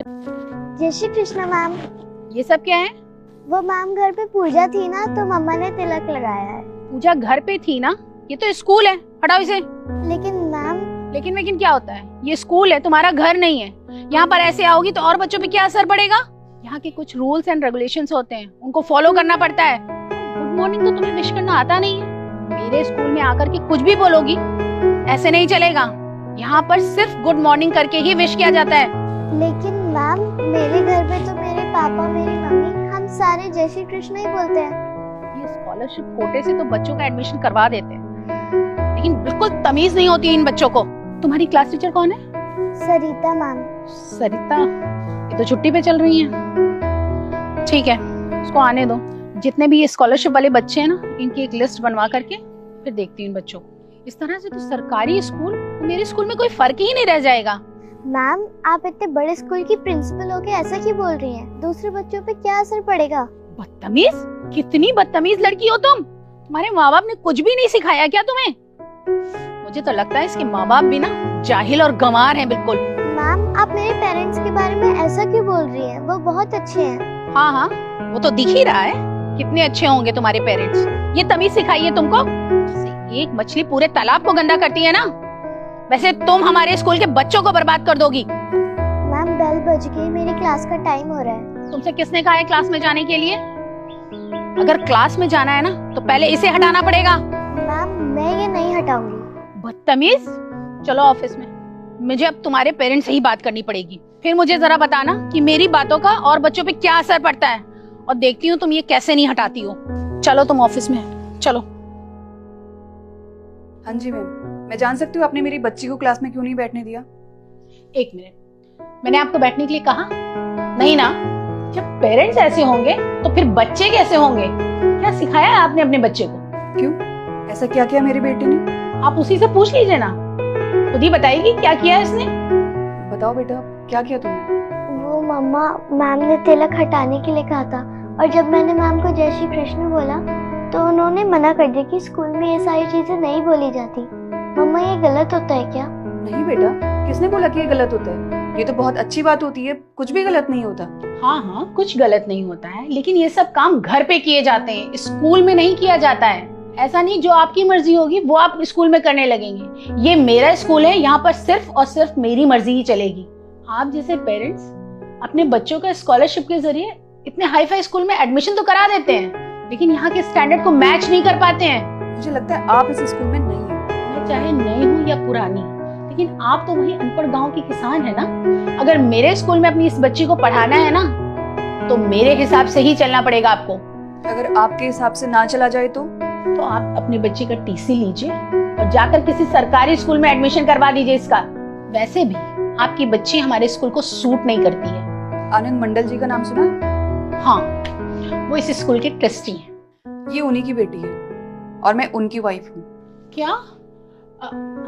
जय श्री कृष्ण मैम। ये सब क्या है? वो मैम घर पे पूजा थी ना, तो मम्मा ने तिलक लगाया है। पूजा घर पे थी ना? ये तो स्कूल है, हटाओ इसे। लेकिन मैम। लेकिन क्या होता है? ये स्कूल है, तुम्हारा घर नहीं है। यहाँ पर ऐसे आओगी तो और बच्चों पे क्या असर पड़ेगा? यहाँ के कुछ रूल्स एंड रेगुलेशंस होते हैं, उनको फॉलो करना पड़ता है। गुड मॉर्निंग तो तुम्हें विश करना आता नहीं है। मेरे स्कूल में आकर के कुछ भी बोलोगी, ऐसे नहीं चलेगा। यहाँ पर सिर्फ गुड मॉर्निंग करके ही विश किया जाता है। लेकिन मैम, मेरे घर पे तो मेरे पापा, मेरी मम्मी, हम सारे जय श्री कृष्ण ही बोलते हैं। ये स्कॉलरशिप कोटे से तो बच्चों का एडमिशन करवा देते हैं, लेकिन बिल्कुल तमीज नहीं होती इन बच्चों को। तुम्हारी क्लास टीचर कौन है? सरिता मैम। सरिता? ये तो छुट्टी पे चल रही हैं। ठीक है, उसको आने दो। जितने भी ये स्कॉलरशिप वाले बच्चे हैं ना, इनकी एक लिस्ट बनवा करके फिर देखती हूँ इन बच्चों को। इस तरह से तो सरकारी स्कूल और मेरे स्कूल में कोई फर्क ही नहीं रह जाएगा। मैम, आप इतने बड़े स्कूल की प्रिंसिपल होके ऐसा क्यों बोल रही हैं? दूसरे बच्चों पे क्या असर पड़ेगा? बदतमीज! कितनी बदतमीज लड़की हो तुम। तुम्हारे माँ बाप ने कुछ भी नहीं सिखाया क्या तुम्हें? मुझे तो लगता है इसके माँ बाप भी ना जाहिल और गंवार हैं बिल्कुल। मैम, आप मेरे पेरेंट्स के बारे में ऐसा क्यों बोल रही हैं? वो बहुत अच्छे हैं। हाँ, वो तो दिख ही रहा है कितने अच्छे होंगे तुम्हारे पेरेंट्स। ये तमीज सिखाई है तुमको? एक मछली पूरे तालाब को गंदा करती है ना, वैसे तुम हमारे स्कूल के बच्चों को बर्बाद कर दोगी। मैम, बेल बज गई, मेरी क्लास का टाइम हो रहा है। तुमसे किसने कहा है क्लास में जाने के लिए? अगर क्लास में जाना है ना तो पहले इसे हटाना पड़ेगा। मैम, मैं ये नहीं हटाऊंगी। बदतमीज! चलो ऑफिस में, मुझे अब तुम्हारे पेरेंट्स से ही बात करनी पड़ेगी। फिर मुझे जरा बताना कि मेरी बातों का और बच्चों पे क्या असर पड़ता है, और देखती हूँ तुम ये कैसे नहीं हटाती हो। चलो तुम ऑफिस में चलो। हाँ जी मैम, मैं जान सकती हूँ आपने मेरी बच्ची को क्लास में क्यों नहीं बैठने दिया? एक मिनट, मैंने आपको बैठने के लिए कहा नहीं ना? जब पेरेंट्स ऐसे होंगे तो फिर बच्चे कैसे होंगे? क्या सिखाया है आपने अपने बच्चे को? क्यों, ऐसा क्या किया मेरी बेटी ने? आप उसी से पूछ लीजिए ना, खुद ही बताएगी क्या किया है इसने। बताओ बेटा, क्या किया तुमने? वो मम्मा, मैम ने तिलक हटाने के लिए कहा था, और जब मैंने मैम को जय श्री कृष्ण बोला तो उन्होंने मना कर दिया कि स्कूल में ये सारी चीजें नहीं बोली जाती। मम्मा, ये गलत होता है क्या? नहीं बेटा, किसने बोला कि ये गलत होता है? ये तो बहुत अच्छी बात होती है, कुछ भी गलत नहीं होता। हाँ, कुछ गलत नहीं होता है, लेकिन ये सब काम घर पे किए जाते हैं, स्कूल में नहीं किया जाता है। ऐसा नहीं जो आपकी मर्जी होगी वो आप स्कूल में करने लगेंगे। ये मेरा स्कूल है, यहाँ पर सिर्फ और सिर्फ मेरी मर्जी ही चलेगी। आप जैसे पेरेंट्स अपने बच्चों का स्कॉलरशिप के जरिए इतने हाई फाई स्कूल में एडमिशन तो करा देते हैं, लेकिन यहाँ के स्टैंडर्ड को मैच नहीं कर पाते हैं। मुझे लगता है आप इस स्कूल में नहीं है। मैं चाहे नई हूँ या पुरानी, लेकिन आप तो वही अनपढ़ गांव के किसान है ना। अगर मेरे स्कूल में अपनी इस बच्ची को पढ़ाना है ना, तो मेरे हिसाब से ही चलना पड़ेगा आपको। अगर आपके हिसाब से ना चला जाए तो आप अपनी बच्ची का टीसी लीजिए और जाकर किसी सरकारी स्कूल में एडमिशन करवा दीजिए इसका। वैसे भी आपकी बच्ची हमारे स्कूल को सूट नहीं करती है। आनंद मंडल जी का नाम सुना है? हाँ, वो इस स्कूल के ट्रस्टी हैं। ये उन्हीं की बेटी है और मैं उनकी वाइफ हूँ। क्या?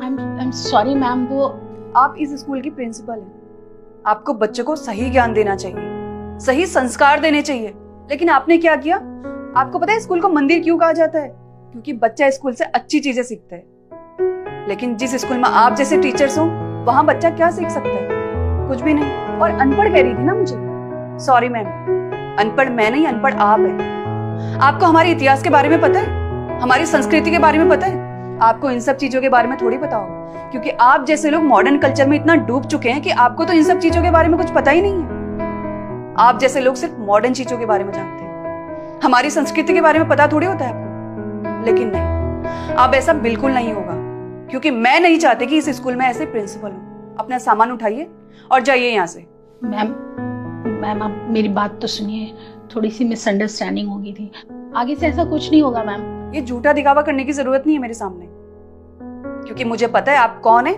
I'm sorry मैम, वो आप इस स्कूल की प्रिंसिपल हैं। आपको बच्चों को सही ज्ञान देना चाहिए, सही संस्कार देने चाहिए, लेकिन आपने क्या किया? आपको पता है स्कूल को मंदिर क्यों कहा जाता है? क्योंकि बच्चा स्कूल से अच्छी चीजें सीखता है। लेकिन जिस स्कूल में आप जैसे टीचर्स हो, वहां बच्चा क्या सीख सकता है? कुछ भी नहीं। और अनपढ़ कह रही थी ना मुझे? सॉरी मैम, अनपढ़ मैं नहीं, अनपढ़ आप है। आपको हमारे इतिहास के बारे में पता है? हमारी संस्कृति के बारे में पता है? आपको इन सब चीजों के बारे में थोड़ी पता होगा, क्योंकि आप जैसे लोग मॉडर्न कल्चर में इतना डूब चुके हैं कि आपको तो इन सब चीजों के बारे में कुछ पता ही नहीं है। आप जैसे लोग सिर्फ मॉडर्न चीजों के बारे में जानते हैं, हमारी संस्कृति के बारे में पता थोड़ी होता है आपको। लेकिन नहीं, अब ऐसा बिल्कुल नहीं होगा, क्योंकि मैं नहीं चाहती कि इस स्कूल में ऐसे प्रिंसिपल हो। अपना सामान उठाइए और जाइए यहाँ से। मैम आप मेरी बात तो सुनिए, थोड़ी सी मिसअंडरस्टैंडिंग हो गई थी, आगे से ऐसा कुछ नहीं होगा मैम। ये झूठा दिखावा करने की जरूरत नहीं है मेरे सामने, क्योंकि मुझे पता है आप कौन है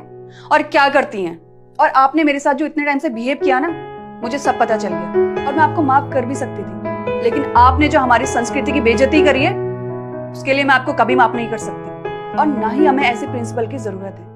और क्या करती हैं। और आपने मेरे साथ जो इतने टाइम से बिहेव किया ना, मुझे सब पता चल गया, और मैं आपको माफ कर भी सकती थी, लेकिन आपने जो हमारी संस्कृति की बेइज्जती करी है, उसके लिए मैं आपको कभी माफ नहीं कर सकती, और ना ही हमें ऐसे प्रिंसिपल की जरूरत है।